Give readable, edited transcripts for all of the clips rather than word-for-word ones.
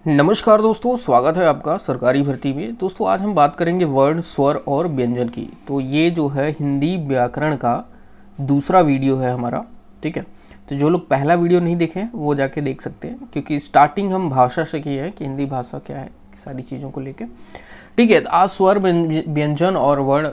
नमस्कार दोस्तों, स्वागत है आपका सरकारी भर्ती में। दोस्तों आज हम बात करेंगे वर्ण, स्वर और व्यंजन की। तो ये जो है हिंदी व्याकरण का दूसरा वीडियो है हमारा, ठीक है। तो जो लोग पहला वीडियो नहीं देखे हैं वो जाके देख सकते हैं, क्योंकि स्टार्टिंग हम भाषा से की है कि हिंदी भाषा क्या है, सारी चीज़ों को लेके, ठीक है। तो आज स्वर, व्यंजन और वर्ण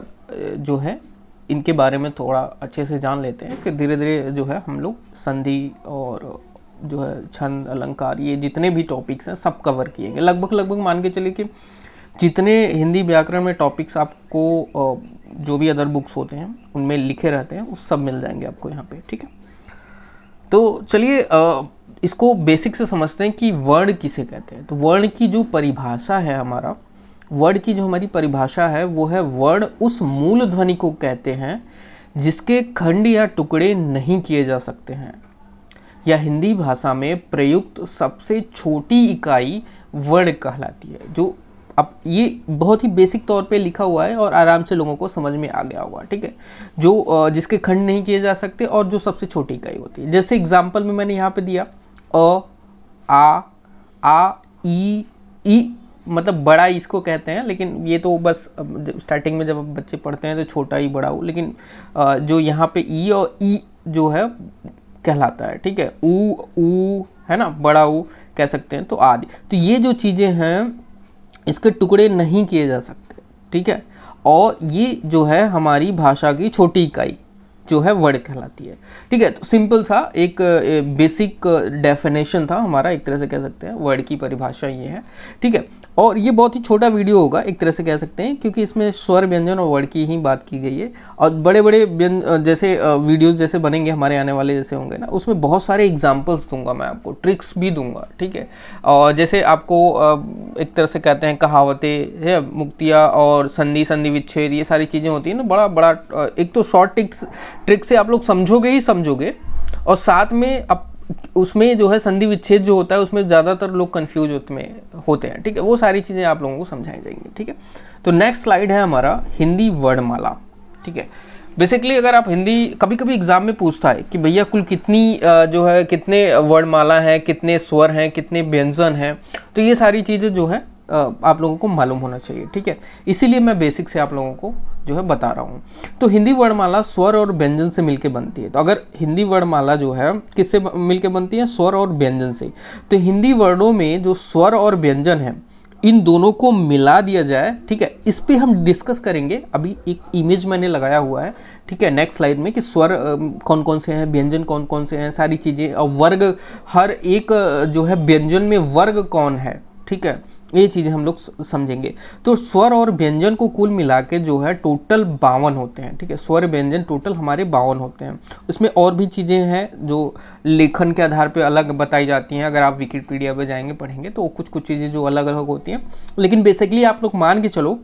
जो है इनके बारे में थोड़ा अच्छे से जान लेते हैं। फिर धीरे धीरे जो है हम लोग संधि और जो है छंद, अलंकार, ये जितने भी टॉपिक्स हैं सब कवर किएंगे। लगभग मान के चलिए कि जितने हिंदी व्याकरण में टॉपिक्स आपको जो भी अदर बुक्स होते हैं उनमें लिखे रहते हैं वो सब मिल जाएंगे आपको यहाँ पे, ठीक है। तो चलिए इसको बेसिक से समझते हैं कि वर्ण किसे कहते हैं। तो वर्ण की जो परिभाषा है, हमारा वर्ण की जो हमारी परिभाषा है वो है, वर्ण उस मूल ध्वनि को कहते हैं जिसके खंड या टुकड़े नहीं किए जा सकते हैं, या हिंदी भाषा में प्रयुक्त सबसे छोटी इकाई वर्ण कहलाती है। जो अब ये बहुत ही बेसिक तौर पे लिखा हुआ है और आराम से लोगों को समझ में आ गया होगा, ठीक है। जो जिसके खंड नहीं किए जा सकते और जो सबसे छोटी इकाई होती है। जैसे एग्जाम्पल में मैंने यहाँ पे दिया आ, ई, मतलब बड़ा इसको कहते हैं, लेकिन ये तो बस स्टार्टिंग में जब बच्चे पढ़ते हैं तो छोटा ही बड़ा हो, लेकिन जो यहाँ पे ई और ई जो है कहलाता है, ठीक है। ऊ है ना, बड़ा ऊ कह सकते हैं, तो आदि। तो ये जो चीज़ें हैं इसके टुकड़े नहीं किए जा सकते, ठीक है। और ये जो है हमारी भाषा की छोटी इकाई जो है वर्ण कहलाती है, ठीक है। तो सिंपल सा एक बेसिक डेफिनेशन था हमारा, एक तरह से कह सकते हैं वर्ण की परिभाषा ये है, ठीक है। और ये बहुत ही छोटा वीडियो होगा एक तरह से कह सकते हैं, क्योंकि इसमें स्वर, व्यंजन और वर्ण की ही बात की गई है। और बड़े बड़े जैसे वीडियोस जैसे बनेंगे हमारे आने वाले जैसे होंगे ना, उसमें बहुत सारे एग्जांपल्स दूंगा मैं आपको, ट्रिक्स भी दूंगा, ठीक है। और जैसे आपको एक तरह से कहते हैं कहावतें है, मुक्तियाँ और संधि, संधि विच्छेद, ये सारी चीज़ें होती हैं ना, बड़ा बड़ा एक तो शॉर्ट ट्रिक से आप लोग समझोगे ही समझोगे, और साथ में अब उसमें जो है संधि विच्छेद जो होता है उसमें ज़्यादातर लोग कंफ्यूज होते हैं, ठीक है। वो सारी चीज़ें आप लोगों को समझाई जाएंगी, ठीक है। तो नेक्स्ट स्लाइड है हमारा हिंदी वर्णमाला, ठीक है। बेसिकली अगर आप हिंदी, कभी कभी एग्जाम में पूछता है कि भैया कुल कितनी जो है कितने वर्णमाला हैं, कितने स्वर हैं, कितने व्यंजन हैं, तो ये सारी चीज़ें जो है आप लोगों को मालूम होना चाहिए, ठीक है। इसीलिए मैं बेसिक से आप लोगों को जो है बता रहा हूँ। तो हिंदी वर्णमाला स्वर और व्यंजन से मिलके बनती है। तो अगर हिंदी वर्णमाला जो है किससे मिलके बनती है, स्वर और व्यंजन से। तो हिंदी वर्णों में जो स्वर और व्यंजन है इन दोनों को मिला दिया जाए, ठीक है, इस पे हम डिस्कस करेंगे। अभी एक इमेज मैंने लगाया हुआ है, ठीक है, नेक्स्ट स्लाइड में, कि स्वर कौन कौन से हैं, व्यंजन कौन कौन से हैं, सारी चीज़ें, और वर्ग, हर एक जो है व्यंजन में वर्ग कौन है, ठीक है, ये चीज़ें हम लोग समझेंगे। तो स्वर और व्यंजन को कुल मिला के जो है टोटल 52 होते हैं, ठीक है। स्वर व्यंजन टोटल हमारे 52 होते हैं। इसमें और भी चीज़ें हैं जो लेखन के आधार पे अलग बताई जाती हैं। अगर आप विकिपीडिया पे जाएंगे पढ़ेंगे तो कुछ चीज़ें जो अलग अलग होती हैं, लेकिन बेसिकली आप लोग मान के चलो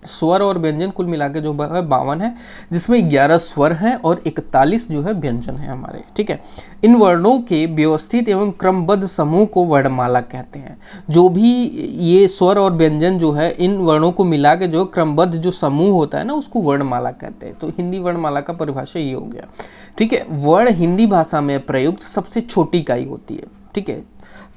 स्वर और व्यंजन कुल मिला के जो है 52 है, जिसमें 11 स्वर हैं और 41 जो है व्यंजन है हमारे, ठीक है। इन वर्णों के व्यवस्थित एवं क्रमबद्ध समूह को वर्णमाला कहते हैं। जो भी ये स्वर और व्यंजन जो है इन वर्णों को मिला के जो क्रमबद्ध जो समूह होता है ना, उसको वर्णमाला कहते हैं। तो हिंदी वर्णमाला का परिभाषा ये हो गया, ठीक है। वर्ण हिंदी भाषा में प्रयुक्त सबसे छोटी इकाई होती है, ठीक है।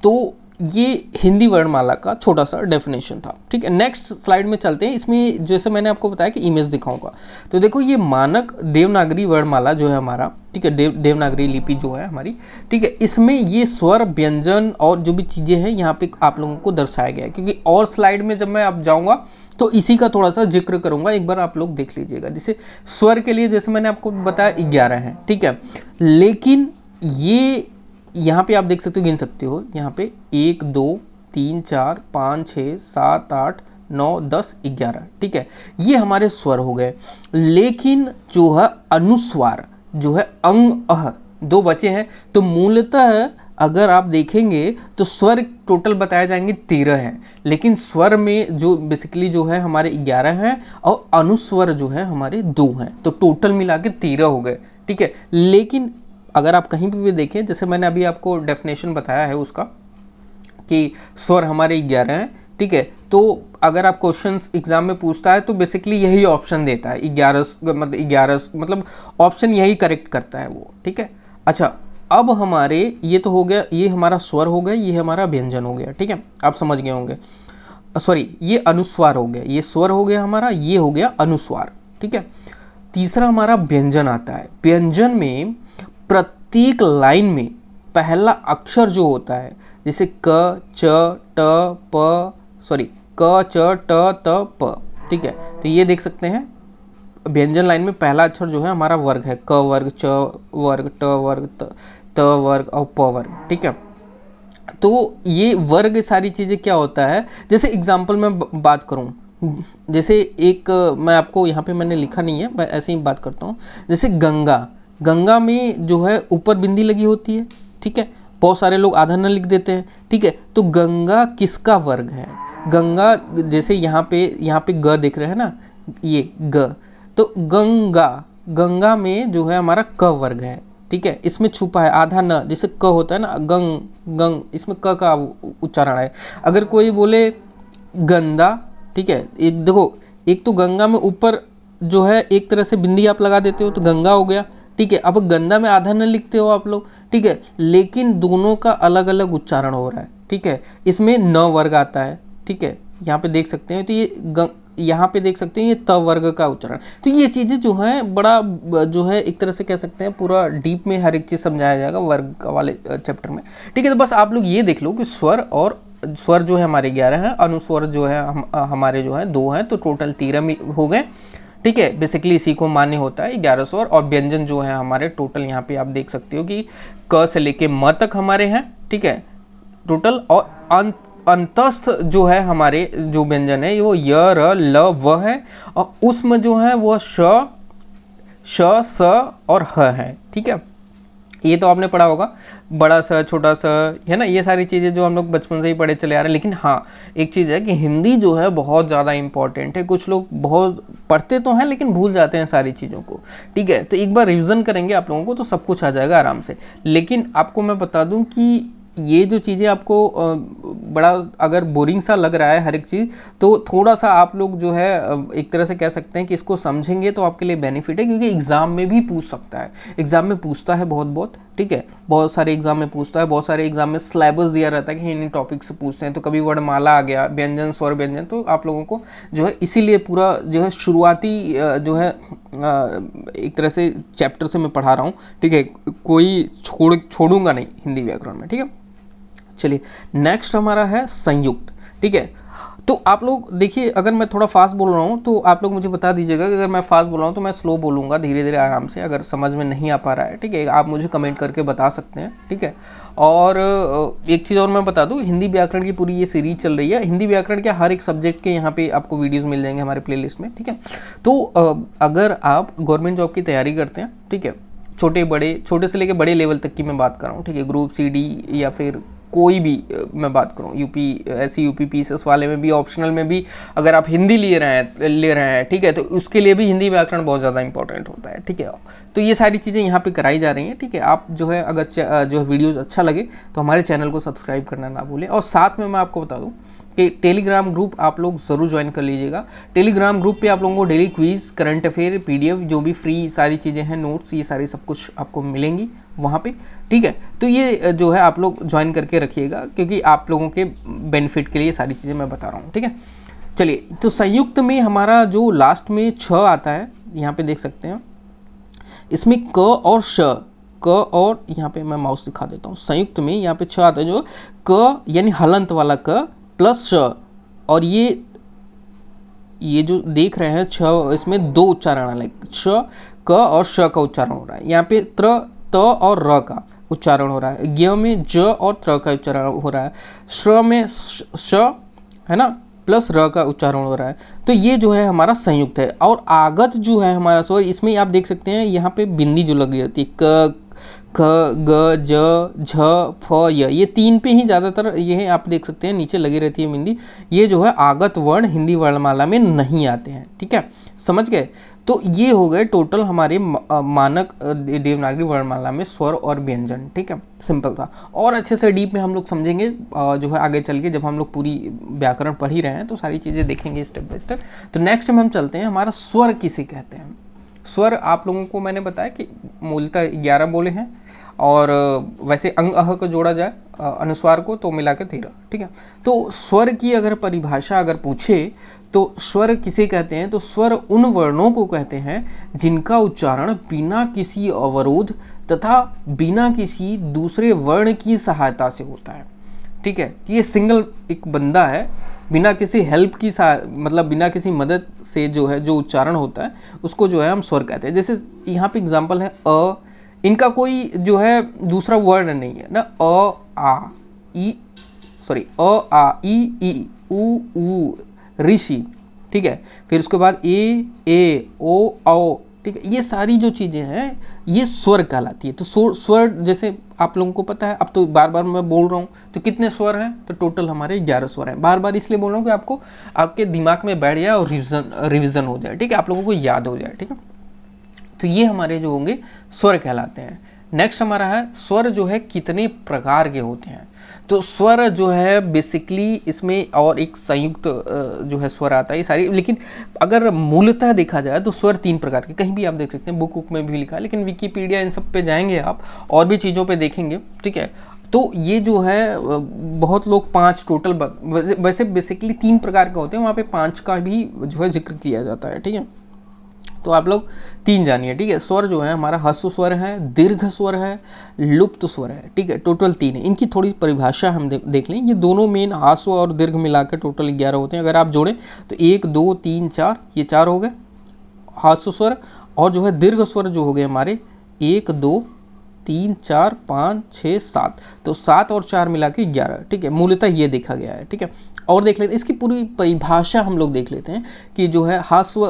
तो ये हिंदी वर्णमाला का छोटा सा डेफिनेशन था, ठीक है। नेक्स्ट स्लाइड में चलते हैं। इसमें जैसे मैंने आपको बताया कि इमेज दिखाऊंगा, तो देखो ये मानक देवनागरी वर्णमाला जो है हमारा, ठीक है, देवनागरी लिपि जो है हमारी, ठीक है, इसमें ये स्वर, व्यंजन और जो भी चीज़ें हैं यहाँ पे आप लोगों को दर्शाया गया है। क्योंकि और स्लाइड में जब मैं अब जाऊँगा तो इसी का थोड़ा सा जिक्र करूँगा, एक बार आप लोग देख लीजिएगा। जैसे स्वर के लिए जैसे मैंने आपको बताया 11 हैं, ठीक है, लेकिन ये यहाँ पे आप देख सकते हो, गिन सकते हो, यहाँ पे 1 2 3 4 5 6 7 8 9 10 11, ठीक है, ये हमारे स्वर हो गए। लेकिन जो है अनुस्वार जो है अंग अह, 2 बचे हैं। तो मूलतः अगर आप देखेंगे तो स्वर टोटल बताए जाएंगे 13 हैं, लेकिन स्वर में जो बेसिकली जो है हमारे 11 हैं और अनुस्वर जो है हमारे 2 हैं। तो टोटल मिला के 13 हो गए, ठीक है। लेकिन अगर आप कहीं पे भी देखें, जैसे मैंने अभी आपको डेफिनेशन बताया है उसका कि स्वर हमारे 11 हैं, ठीक है। तो अगर आप क्वेश्चंस एग्जाम में पूछता है तो बेसिकली यही ऑप्शन देता है, 11 मतलब ऑप्शन यही करेक्ट करता है वो, ठीक है। अच्छा, अब हमारे ये तो हो गया, ये हमारा स्वर हो गया, ये हमारा व्यंजन हो गया, ठीक है, आप समझ गए होंगे। सॉरी, ये अनुस्वार हो गया, ये स्वर हो गया हमारा, ये हो गया अनुस्वार, ठीक है। तीसरा हमारा व्यंजन आता है। व्यंजन में प्रत्येक लाइन में पहला अक्षर जो होता है, जैसे क च ट प, सॉरी क च ट त प, ठीक है। तो ये देख सकते हैं व्यंजन लाइन में पहला अक्षर जो है हमारा वर्ग है, क वर्ग, च वर्ग, ट वर्ग, त वर्ग और प वर्ग, ठीक है। तो ये वर्ग सारी चीज़ें क्या होता है, जैसे एग्जाम्पल में बात करूँ, जैसे एक मैं आपको यहाँ पे मैंने लिखा नहीं है, मैं ऐसे ही बात करता हूँ। जैसे गंगा, गंगा में जो है ऊपर बिंदी लगी होती है, ठीक है, बहुत सारे लोग आधा न लिख देते हैं, ठीक है। तो गंगा किसका वर्ग है? गंगा, जैसे यहाँ पे ग दिख रहे हैं ना, ये ग, तो गंगा, गंगा में जो है हमारा क वर्ग है, ठीक है। इसमें छुपा है आधा न, जैसे क होता है ना, गंग गंग, इसमें क का उच्चारण है। अगर कोई बोले गंदा, ठीक है, एक देखो, एक तो गंगा में ऊपर जो है एक तरह से बिंदी आप लगा देते हो तो गंगा हो गया, ठीक है। अब गंदा में आधा न लिखते हो आप लोग, ठीक है, लेकिन दोनों का अलग अलग उच्चारण हो रहा है, ठीक है। इसमें न वर्ग आता है, ठीक है, यहाँ पे देख सकते हैं। तो ये यहाँ पे देख सकते हैं ये त वर्ग का उच्चारण। तो ये चीज़ें जो हैं बड़ा जो है एक तरह से कह सकते हैं पूरा डीप में हर एक चीज़ समझाया जाएगा वर्ग वाले चैप्टर में, ठीक है। तो बस आप लोग ये देख लो कि स्वर जो है हमारे 11 हैं, अनुस्वर जो है हमारे जो है 2 हैं, तो टोटल 13 हो गए, ठीक है। बेसिकली इसी को मान्य होता है 11 स्वर। और व्यंजन जो है हमारे टोटल यहाँ पे आप देख सकते हो कि क से लेके म तक हमारे हैं, ठीक है, टोटल। और अंतस्थ जो है हमारे जो व्यंजन है वो य र ल व है, और उसमें जो है वो श स और ह है, ठीक है। ये तो आपने पढ़ा होगा, बड़ा सा छोटा सा, है ना, ये सारी चीज़ें जो हम लोग बचपन से ही पढ़े चले आ रहे हैं। लेकिन हाँ, एक चीज़ है कि हिंदी जो है बहुत ज़्यादा इंपॉर्टेंट है। कुछ लोग बहुत पढ़ते तो हैं लेकिन भूल जाते हैं सारी चीज़ों को, ठीक है। तो एक बार रिवीजन करेंगे आप लोगों को तो सब कुछ आ जाएगा आराम से। लेकिन आपको मैं बता दूं कि ये जो चीज़ें आपको बड़ा अगर बोरिंग सा लग रहा है हर एक चीज़, तो थोड़ा सा आप लोग जो है एक तरह से कह सकते हैं कि इसको समझेंगे तो आपके लिए बेनिफिट है, क्योंकि एग्ज़ाम में भी पूछ सकता है, एग्ज़ाम में पूछता है बहुत, ठीक है, बहुत सारे एग्जाम में पूछता है। बहुत सारे एग्जाम में सिलेबस दिया रहता है कि इन टॉपिक से पूछते हैं। तो कभी वर्णमाला आ गया, व्यंजन, स्वर व्यंजन, तो आप लोगों को जो है इसीलिए पूरा जो है शुरुआती जो है एक तरह से चैप्टर से मैं पढ़ा रहा हूँ, ठीक है, कोई छोड़ूंगा नहीं हिंदी व्याकरण में, ठीक है। चलिए नेक्स्ट हमारा है संयुक्त, ठीक है। तो आप लोग देखिए, अगर मैं थोड़ा फास्ट बोल रहा हूँ तो आप लोग मुझे बता दीजिएगा कि अगर मैं फास्ट बोल रहा हूँ तो मैं स्लो बोलूँगा, धीरे धीरे आराम से, अगर समझ में नहीं आ पा रहा है, ठीक है, आप मुझे कमेंट करके बता सकते हैं, ठीक है। और एक चीज़ और मैं बता दूँ, हिंदी व्याकरण की पूरी ये सीरीज चल रही है। हिंदी व्याकरण के हर एक सब्जेक्ट के यहाँ पे आपको वीडियोज़ मिल जाएंगे हमारे प्लेलिस्ट में, ठीक है। तो अगर आप गवर्नमेंट जॉब की तैयारी करते हैं, ठीक है, छोटे से लेकर बड़े लेवल तक की मैं बात कर रहा हूँ, ठीक है, ग्रुप सी डी या फिर कोई भी मैं बात करूँ, यूपी SC UP PCS वाले में भी, ऑप्शनल में भी अगर आप हिंदी ले रहे हैं, ठीक है, तो उसके लिए भी हिंदी व्याकरण बहुत ज़्यादा इंपॉर्टेंट होता है, ठीक है। तो ये सारी चीज़ें यहाँ पे कराई जा रही हैं, ठीक है। आप जो है अगर जो है वीडियोज़ अच्छा लगे तो हमारे चैनल को सब्सक्राइब करना ना भूलें। और साथ में मैं आपको बता दूँ कि टेलीग्राम ग्रुप आप लोग ज़रूर ज्वाइन कर लीजिएगा। टेलीग्राम ग्रुप पे आप लोगों को daily quiz, current affair, PDF जो भी फ्री सारी चीज़ें हैं, नोट्स, ये सारी सब कुछ आपको मिलेंगी वहाँ पे, ठीक है। तो ये जो है आप लोग ज्वाइन करके रखिएगा, क्योंकि आप लोगों के बेनिफिट के लिए सारी चीज़ें मैं बता रहा हूँ, ठीक है। चलिए, तो संयुक्त में हमारा जो लास्ट में छ आता है, यहाँ पे देख सकते हैं, इसमें क और श, क और यहाँ पे मैं माउस दिखा देता हूँ, संयुक्त में यहाँ पे छ आता है, जो क यानी हलंत वाला क प्लस श, और ये जो देख रहे हैं छ, इसमें 2 उच्चारण अलग, श क और श का उच्चारण हो रहा है। यहाँ पे त और र का उच्चारण हो रहा है, ज्ञ में ज और त्र का उच्चारण हो रहा है, श्र में श, है ना, प्लस र का उच्चारण हो रहा है। तो ये जो है हमारा संयुक्त है। और आगत जो है हमारा स्वर, इसमें आप देख सकते हैं यहाँ पे बिंदी जो लगी रहती है, क, ख, ग, ज, झ, फ, य, ये 3 पे ही ज़्यादातर ये है, आप देख सकते हैं नीचे लगी रहती है बिंदी। ये जो है आगत वर्ण हिंदी वर्णमाला में नहीं आते हैं, ठीक है, समझ गए। तो ये हो गए टोटल हमारे मानक देवनागरी वर्णमाला में स्वर और व्यंजन, ठीक है, सिंपल था। और अच्छे से डीप में हम लोग समझेंगे जो है आगे चल के, जब हम लोग पूरी व्याकरण पढ़ ही रहे हैं तो सारी चीज़ें देखेंगे स्टेप बाय स्टेप। तो नेक्स्ट में हम चलते हैं, हमारा स्वर किसे कहते हैं। स्वर आप लोगों को मैंने बताया कि मूलतः 11 बोले हैं, और वैसे अंग अह को जोड़ा जाए अनुस्वार को तो मिला के 13, ठीक है। तो स्वर की अगर परिभाषा अगर पूछे तो स्वर किसे कहते हैं, तो स्वर उन वर्णों को कहते हैं जिनका उच्चारण बिना किसी अवरोध तथा बिना किसी दूसरे वर्ण की सहायता से होता है, ठीक है। ये सिंगल एक बंदा है, बिना किसी हेल्प की मतलब बिना किसी मदद से जो है जो उच्चारण होता है उसको जो है हम स्वर कहते हैं। जैसे यहाँ पे एग्जांपल है अ, इनका कोई जो है दूसरा वर्ण नहीं है ना, अ आ ई सॉरी अ आ ई उ ऋषि, ठीक है। फिर उसके बाद ए ओ औ, ठीक है। ये सारी जो चीज़ें हैं ये स्वर कहलाती है। तो स्वर जैसे आप लोगों को पता है, अब तो बार बार मैं बोल रहा हूँ, तो कितने स्वर हैं, तो टोटल हमारे 11 स्वर हैं। बार बार इसलिए बोल रहा हूँ कि आपको आपके दिमाग में बैठ जाए और रिविजन हो जाए, ठीक है, आप लोगों को याद हो जाए, ठीक है। तो ये हमारे जो होंगे स्वर कहलाते हैं। नेक्स्ट हमारा है स्वर जो है कितने प्रकार के होते हैं। तो स्वर जो है बेसिकली इसमें और एक संयुक्त जो है स्वर आता है ये सारी, लेकिन अगर मूलतः देखा जाए तो स्वर 3 प्रकार के, कहीं भी आप देख सकते हैं, बुक में भी लिखा है, लेकिन विकिपीडिया इन सब पे जाएंगे आप और भी चीज़ों पे देखेंगे, ठीक है। तो ये जो है बहुत लोग 5 टोटल, वैसे बेसिकली 3 प्रकार के होते हैं, वहाँ पे 5 का भी जो है जिक्र किया जाता है, ठीक है। तो आप लोग 3 जानिए, ठीक है। स्वर जो है हमारा ह्रस्व स्वर है, दीर्घ स्वर है, लुप्त स्वर है, ठीक है। टोटल 3 है। इनकी थोड़ी परिभाषा हम देख लें। ये दोनों मेन ह्रस्व और दीर्घ मिलाकर टोटल 11 होते हैं। अगर आप जोड़ें तो 1 2 3 4, ये 4 हो गए ह्रस्व स्वर, और जो है दीर्घ स्वर जो हो गए हमारे 1 2 3 4 5 6 7, तो 7 और 4 मिला के 11, ठीक है। मूलतः ये देखा गया है, ठीक है। और देख लेते हैं इसकी पूरी परिभाषा, हम लोग देख लेते हैं कि जो है ह्रस्व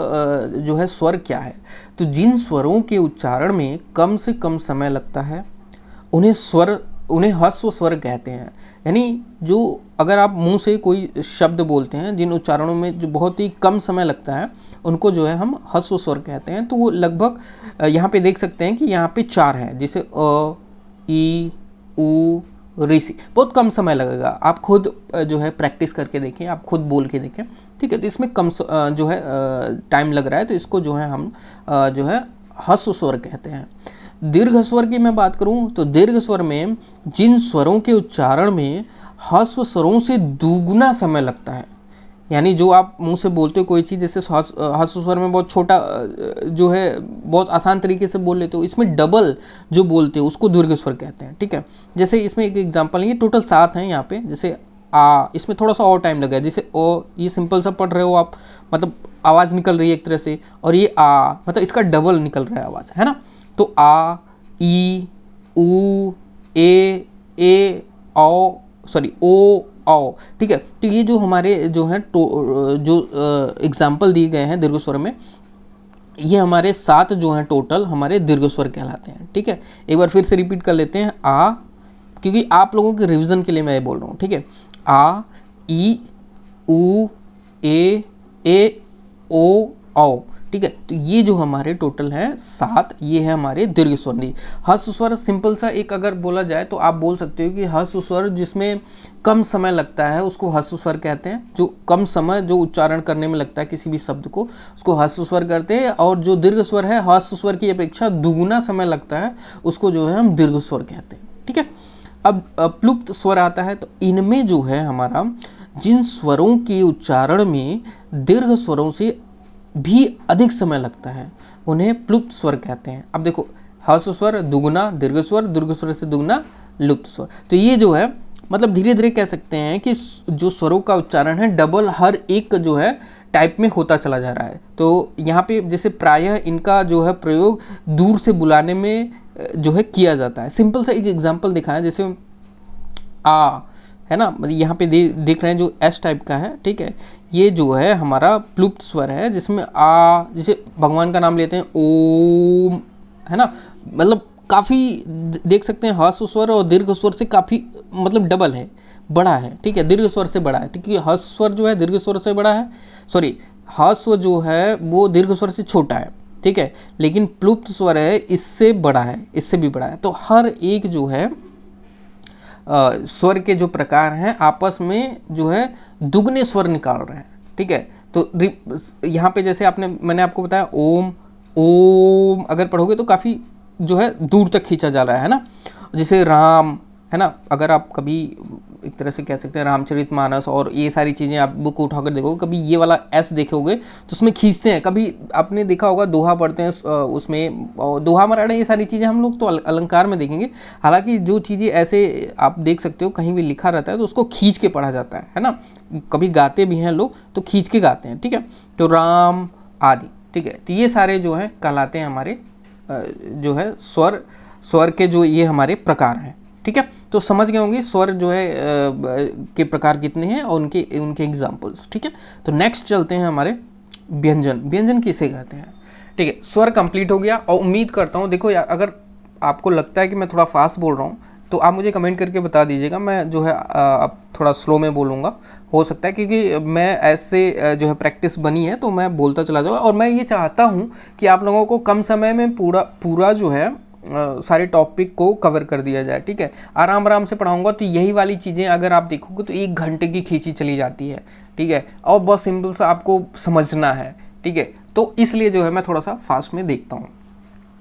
जो है स्वर क्या है। तो जिन स्वरों के उच्चारण में कम से कम समय लगता है उन्हें ह्रस्व स्वर कहते हैं। यानी जो अगर आप मुंह से कोई शब्द बोलते हैं जिन उच्चारणों में जो बहुत ही कम समय लगता है उनको जो है हम ह्रस्व स्वर कहते हैं। तो वो लगभग यहाँ पे देख सकते हैं कि यहाँ पे 4 हैं, जैसे अ ई उ ऋषि, बहुत कम समय लगेगा, आप खुद जो है प्रैक्टिस करके देखें, आप खुद बोल के देखें, ठीक है। तो इसमें कम जो है टाइम लग रहा है, तो इसको जो है हम जो है ह्रस्व स्वर कहते हैं। दीर्घ स्वर की मैं बात करूं तो दीर्घ स्वर में जिन स्वरों के उच्चारण में ह्रस्व स्वरों से दुगुना समय लगता है, यानी जो आप मुंह से बोलते हो कोई चीज़, जैसे ह्रस्व स्वर में बहुत छोटा जो है बहुत आसान तरीके से बोल लेते हो, इसमें डबल जो बोलते हो उसको दीर्घ स्वर कहते हैं, ठीक है। जैसे इसमें एक एग्जांपल है, ये टोटल 7 हैं यहाँ पे। जैसे आ, इसमें थोड़ा सा और टाइम लगा, जैसे ओ, ये सिंपल सा पढ़ रहे हो आप, मतलब आवाज़ निकल रही है एक तरह से, और ये आ मतलब इसका डबल निकल रहा है आवाज़, है ना। तो आ ई उ ए औ सॉरी ओ औ, ठीक है। तो ये जो हमारे जो हैं जो एग्जाम्पल दिए गए हैं दीर्घ स्वर में, ये हमारे 7 जो हैं टोटल हमारे दीर्घ स्वर कहलाते हैं, ठीक है। एक बार फिर से रिपीट कर लेते हैं, आ, क्योंकि आप लोगों के रिवीजन के लिए मैं ये बोल रहा हूँ, ठीक है। आ ई उ ए ओ औ, ठीक है। तो ये जो हमारे टोटल है 7, ये है हमारे दीर्घ स्वर। नहीं, ह्रस्व स्वर सिंपल सा एक अगर बोला जाए तो आप बोल सकते हो कि ह्रस्व स्वर जिसमें कम समय लगता है उसको ह्रस्व स्वर कहते हैं। जो कम समय जो उच्चारण करने में लगता है किसी भी शब्द को, उसको ह्रस्व स्वर करते हैं। और जो दीर्घ स्वर है ह्रस्व स्वर की अपेक्षा दुगुना समय लगता है, उसको जो है हम दीर्घ स्वर कहते हैं, ठीक है। अब प्लुप्त स्वर आता है, तो इनमें जो है हमारा जिन स्वरों के उच्चारण में दीर्घ स्वरों से भी अधिक समय लगता है उन्हें प्लुप्त स्वर कहते हैं। अब देखो, ह्रस्व स्वर दुगुना दीर्घ स्वर से दुगुना लुप्त स्वर। तो ये जो है मतलब धीरे धीरे कह सकते हैं कि जो स्वरों का उच्चारण है डबल हर एक जो है टाइप में होता चला जा रहा है। तो यहाँ पे जैसे प्रायः इनका जो है प्रयोग दूर से बुलाने में जो है किया जाता है। सिंपल सा एक एग्जाम्पल दिखाएं, जैसे आ है ना, यहाँ पे देख रहे हैं जो एस टाइप का है, ठीक है। ये जो है हमारा प्लुप्त स्वर है, जिसमें आ, जैसे भगवान का नाम लेते हैं ओम, है ना, मतलब काफ़ी देख सकते हैं ह्रस्व स्वर और दीर्घ स्वर से काफ़ी मतलब डबल है, बड़ा है, ठीक है, दीर्घ स्वर से बड़ा है। क्योंकि ह्रस्व स्वर जो है दीर्घ स्वर से बड़ा है, सॉरी ह्रस्व जो है वो दीर्घ स्वर से छोटा है, ठीक है। लेकिन प्लुप्त स्वर है इससे बड़ा है, इससे भी बड़ा है। तो हर एक जो है स्वर के जो प्रकार हैं आपस में जो है दुगने स्वर निकाल रहे हैं, ठीक है। तो यहाँ पे जैसे मैंने आपको बताया ओम, ओम अगर पढ़ोगे तो काफ़ी जो है दूर तक खींचा जा रहा है ना। जैसे राम, है ना, अगर आप कभी एक तरह से कह सकते हैं रामचरितमानस और ये सारी चीज़ें आप बुक उठाकर देखोगे, कभी ये वाला एस देखोगे तो उसमें खींचते हैं, कभी आपने देखा होगा दोहा पढ़ते हैं उसमें, दोहा मराड़ा, ये सारी चीज़ें हम लोग तो अलंकार में देखेंगे। हालांकि जो चीज़ें ऐसे आप देख सकते हो कहीं भी लिखा रहता है तो उसको खींच के पढ़ा जाता है ना, कभी गाते भी हैं लोग तो खींच के गाते हैं, ठीक है। तो राम आदि, ठीक है, तो ये सारे जो हैं कहलाते हैं हमारे जो है स्वर के जो ये हमारे प्रकार हैं, ठीक है। तो समझ गए होंगे स्वर जो है के प्रकार कितने हैं और उनके एग्जाम्पल्स, ठीक है। तो नेक्स्ट चलते हैं हमारे व्यंजन। व्यंजन किसे कहते हैं, ठीक है। स्वर कंप्लीट हो गया और उम्मीद करता हूँ, देखो यार अगर आपको लगता है कि मैं थोड़ा फास्ट बोल रहा हूँ तो आप मुझे कमेंट करके बता दीजिएगा, मैं जो है अब थोड़ा स्लो में बोलूँगा, हो सकता है, क्योंकि मैं ऐसे जो है प्रैक्टिस बनी है तो मैं बोलता चला जाऊँगा। और मैं ये चाहता हूँ कि आप लोगों को कम समय में पूरा जो है सारे टॉपिक को कवर कर दिया जाए, ठीक है। आराम आराम से पढ़ाऊंगा तो यही वाली चीज़ें अगर आप देखोगे तो 1 घंटे की खींची चली जाती है, ठीक है, और बहुत सिंपल सा आपको समझना है, ठीक है। तो इसलिए जो है मैं थोड़ा सा फास्ट में देखता हूँ,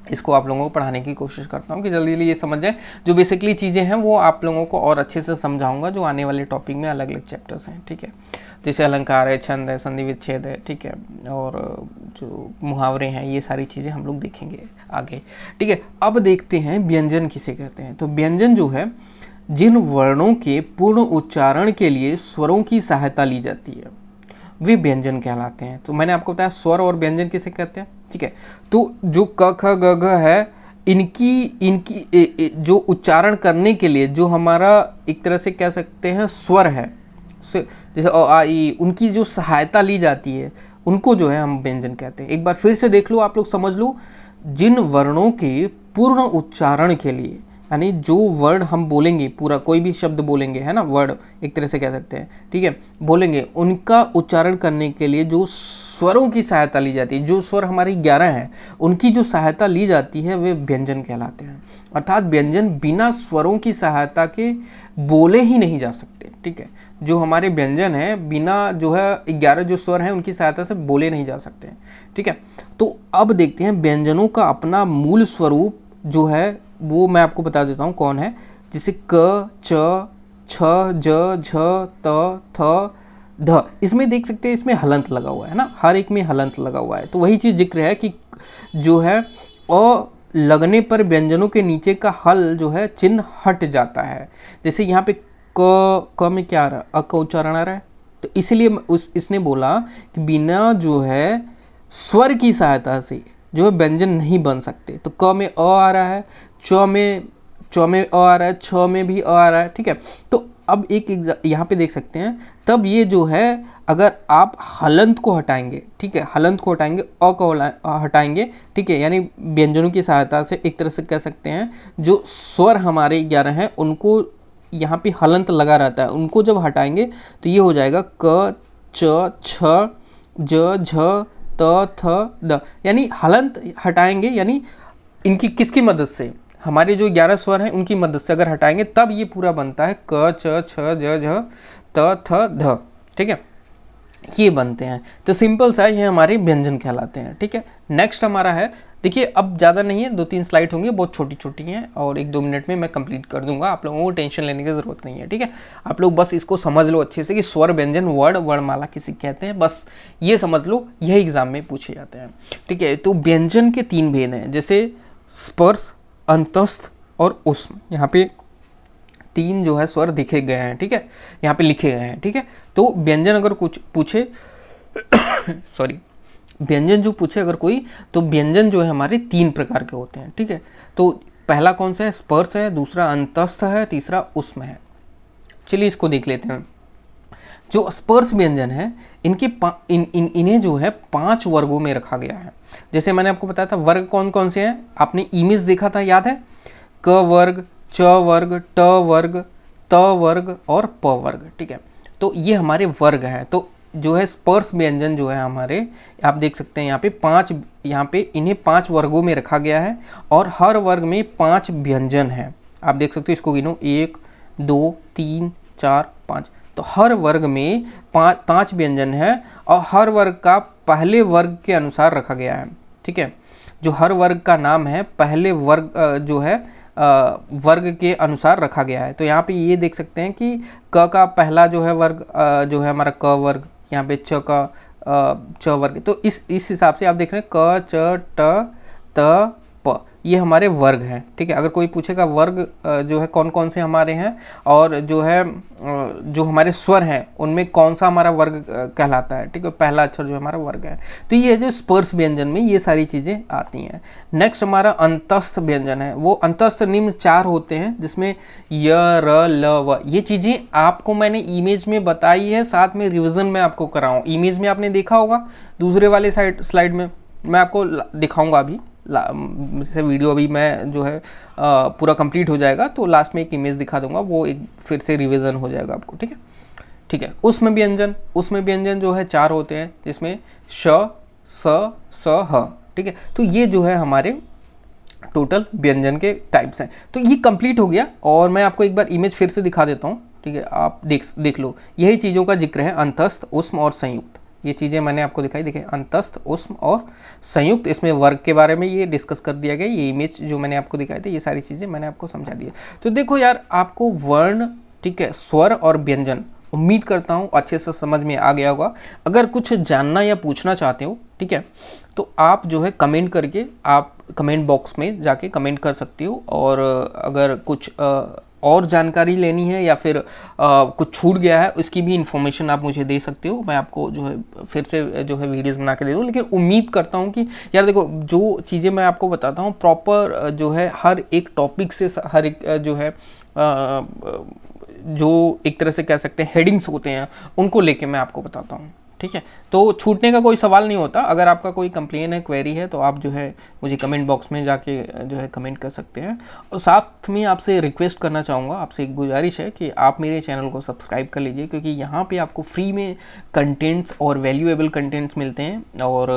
इसको आप लोगों को पढ़ाने की कोशिश करता हूँ कि जल्दी जल्दी ये समझ जाए। जो बेसिकली चीज़ें हैं वो आप लोगों को और अच्छे से समझाऊंगा जो आने वाले टॉपिक में अलग अलग चैप्टर्स हैं, ठीक है। जैसे अलंकार है, छंद है, संधि विच्छेद है, ठीक है, और जो मुहावरे हैं, ये सारी चीज़ें हम लोग देखेंगे आगे, ठीक है। अब देखते हैं व्यंजन किसे कहते हैं। तो व्यंजन जो है जिन वर्णों के पूर्ण उच्चारण के लिए स्वरों की सहायता ली जाती है वे व्यंजन कहलाते हैं। तो मैंने आपको बताया स्वर और व्यंजन किसे कहते हैं, ठीक है। तो जो क ख ग घ है, इनकी जो उच्चारण करने के लिए जो हमारा एक तरह से कह सकते हैं स्वर है, जैसे अ आ ई, उनकी जो सहायता ली जाती है उनको जो है हम व्यंजन कहते हैं। एक बार फिर से देख लो, आप लोग समझ लो, जिन वर्णों के पूर्ण उच्चारण के लिए, यानी जो वर्ड हम बोलेंगे, पूरा कोई भी शब्द बोलेंगे, है ना, वर्ड एक तरह से कह सकते हैं, ठीक है, बोलेंगे, उनका उच्चारण करने के लिए जो स्वरों की सहायता ली जाती है, जो स्वर हमारी 11 हैं उनकी जो सहायता ली जाती है वे व्यंजन कहलाते हैं। अर्थात व्यंजन बिना स्वरों की सहायता के बोले ही नहीं जा सकते, ठीक है। जो हमारे व्यंजन हैं बिना जो है 11 जो स्वर हैं उनकी सहायता से बोले नहीं जा सकते, ठीक है। तो अब देखते हैं व्यंजनों का अपना मूल स्वरूप जो है वो मैं आपको बता देता हूँ कौन है। जैसे क, च, छ, ज, झ, त, थ, ध, इसमें देख सकते हैं इसमें हलंत लगा हुआ है ना, हर एक में हलंत लगा हुआ है। तो वही चीज़ जिक्र है कि जो है अ लगने पर व्यंजनों के नीचे का हल जो है चिन्ह हट जाता है। जैसे यहाँ पे क में क्या आ रहा है, अ का उच्चारण आ रहा है, तो इसलिए इसने बोला कि बिना जो है स्वर की सहायता से जो है व्यंजन नहीं बन सकते। तो क में अ आ रहा है, च में अ आ रहा है, छ में भी अ आ रहा है, ठीक है। तो अब एक यहाँ पे देख सकते हैं, तब ये जो है अगर आप हलंत को हटाएंगे, ठीक है, हलंत को हटाएंगे, अ को हटाएंगे, ठीक है, यानी व्यंजनों की सहायता से एक तरह से कह सकते हैं जो स्वर हमारे 11 हैं उनको यहाँ पे हलंत लगा रहता है, उनको जब हटाएंगे तो ये हो जाएगा क, च, छ, ज, झ, त, थ, द, यानी हलंत हटाएंगे, यानी इनकी किसकी मदद से, हमारे जो 11 स्वर हैं उनकी मदद से अगर हटाएंगे तब ये पूरा बनता है क, च, छ, ज, झ, त, थ, ध, ठीक है, ये बनते हैं। तो सिंपल सा ये हमारे व्यंजन कहलाते हैं, ठीक है। नेक्स्ट हमारा है, देखिए अब ज़्यादा नहीं है, 2-3 स्लाइड होंगी, बहुत छोटी छोटी हैं और 1-2 मिनट में मैं कंप्लीट कर दूंगा, आप लोगों को टेंशन लेने की ज़रूरत नहीं है, ठीक है। आप लोग बस इसको समझ लो अच्छे से कि स्वर व्यंजन वर्णमाला किसे कहते हैं, बस ये समझ लो, यही एग्जाम में पूछे जाते हैं, ठीक है। तो व्यंजन के 3 भेद हैं, जैसे स्पर्श, अंतस्थ और ऊष्म। यहाँ पे 3 जो है स्वर दिखे गए हैं, ठीक है, यहाँ पे लिखे गए हैं, ठीक है। तो व्यंजन अगर कुछ पूछे सॉरी, व्यंजन जो पूछे अगर कोई, तो व्यंजन जो है हमारे 3 प्रकार के होते हैं, ठीक है। तो पहला कौन सा है, स्पर्श है, दूसरा अंतस्थ है, तीसरा ऊष्म है। चलिए इसको देख लेते हैं। जो स्पर्श व्यंजन है इनके इन्हें जो है 5 वर्गों में रखा गया है। जैसे मैंने आपको बताया था वर्ग कौन कौन से हैं, आपने इमेज देखा था, याद है, क वर्ग, च वर्ग, ट वर्ग, त वर्ग और प वर्ग, ठीक है। तो ये हमारे वर्ग हैं। तो जो है स्पर्श व्यंजन जो है हमारे, आप देख सकते हैं यहाँ पे इन्हें 5 वर्गों में रखा गया है और हर वर्ग में 5 व्यंजन हैं। आप देख सकते हो, इसको गिनो, 1, 2, 3, 4, 5। तो हर वर्ग में 5 व्यंजन है और हर वर्ग का पहले वर्ग के अनुसार रखा गया है, ठीक है। जो हर वर्ग का नाम है पहले वर्ग जो है वर्ग के अनुसार रखा गया है। तो यहाँ पे ये देख सकते हैं कि क का पहला जो है वर्ग जो है हमारा क वर्ग, यहाँ पे च का च वर्ग। तो इस हिसाब से आप देख रहे हैं क च ट त प, ये हमारे वर्ग हैं, ठीक है। अगर कोई पूछेगा वर्ग जो है कौन कौन से हमारे हैं और जो है जो हमारे स्वर हैं उनमें कौन सा हमारा वर्ग कहलाता है, ठीक है, पहला अक्षर जो हमारा वर्ग है। तो ये जो स्पर्श व्यंजन में ये सारी चीज़ें आती हैं। नेक्स्ट हमारा अंतस्थ व्यंजन है। वो अंतस्थ निम्न 4 होते हैं जिसमें य र ल व। ये चीज़ें आपको मैंने इमेज में बताई है, साथ में रिविज़न में आपको कराऊँ। इमेज में आपने देखा होगा, दूसरे वाले स्लाइड में मैं आपको दिखाऊँगा अभी। जैसे वीडियो अभी मैं जो है पूरा कंप्लीट हो जाएगा तो लास्ट में एक इमेज दिखा दूंगा, वो एक फिर से रिवीजन हो जाएगा आपको, ठीक है। ठीक है, उसमें व्यंजन जो है 4 होते हैं जिसमें श स स ह, ठीक है। तो ये जो है हमारे टोटल व्यंजन के टाइप्स हैं। तो ये कंप्लीट हो गया और मैं आपको एक बार इमेज फिर से दिखा देता हूँ, ठीक है। आप देख लो, यही चीज़ों का जिक्र है, अंतस्थ, उष्म और संयुक्त। ये चीज़ें मैंने आपको दिखाई, देखिए अंतस्थ, उष्म और संयुक्त। इसमें वर्ग के बारे में ये डिस्कस कर दिया गया। ये इमेज जो मैंने आपको दिखाई थी, ये सारी चीज़ें मैंने आपको समझा दी। तो देखो यार, आपको वर्ण, ठीक है, स्वर और व्यंजन उम्मीद करता हूँ अच्छे से समझ में आ गया होगा। अगर कुछ जानना या पूछना चाहते हो, ठीक है, तो आप जो है कमेंट करके, आप कमेंट बॉक्स में जाके कमेंट कर सकते हो। और अगर कुछ और जानकारी लेनी है या फिर कुछ छूट गया है, उसकी भी इन्फॉर्मेशन आप मुझे दे सकते हो। मैं आपको जो है फिर से जो है वीडियोस बना के दे दूँ। लेकिन उम्मीद करता हूँ कि यार देखो, जो चीज़ें मैं आपको बताता हूँ प्रॉपर जो है हर एक टॉपिक से, हर एक जो है जो एक तरह से कह सकते हैं हेडिंग्स होते हैं, उनको लेके मैं आपको बताता हूँ, ठीक है। तो छूटने का कोई सवाल नहीं होता। अगर आपका कोई कंप्लेन है, क्वेरी है, तो आप जो है मुझे कमेंट बॉक्स में जाके जो है कमेंट कर सकते हैं। और साथ में आपसे रिक्वेस्ट करना चाहूँगा, आपसे एक गुजारिश है कि आप मेरे चैनल को सब्सक्राइब कर लीजिए, क्योंकि यहाँ पे आपको फ्री में कंटेंट्स और वैल्यूएबल कंटेंट्स मिलते हैं। और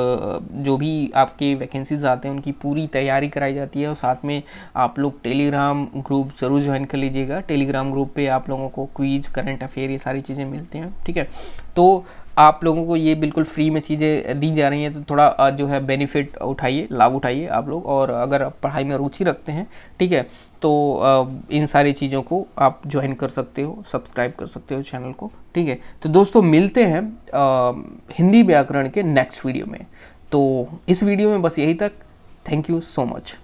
जो भी आपके वैकेंसीज आते हैं उनकी पूरी तैयारी कराई जाती है। और साथ में आप लोग टेलीग्राम ग्रुप ज़रूर ज्वाइन कर लीजिएगा। टेलीग्राम ग्रुप पर आप लोगों को क्विज, करंट अफेयर, ये सारी चीज़ें मिलती हैं, ठीक है। तो आप लोगों को ये बिल्कुल फ्री में चीज़ें दी जा रही हैं, तो थोड़ा जो है बेनिफिट उठाइए, लाभ उठाइए आप लोग। और अगर आप पढ़ाई में रुचि रखते हैं, ठीक है, तो इन सारी चीज़ों को आप ज्वाइन कर सकते हो, सब्सक्राइब कर सकते हो चैनल को, ठीक है। तो दोस्तों, मिलते हैं हिंदी व्याकरण के नेक्स्ट वीडियो में। तो इस वीडियो में बस यही तक। Thank you so much.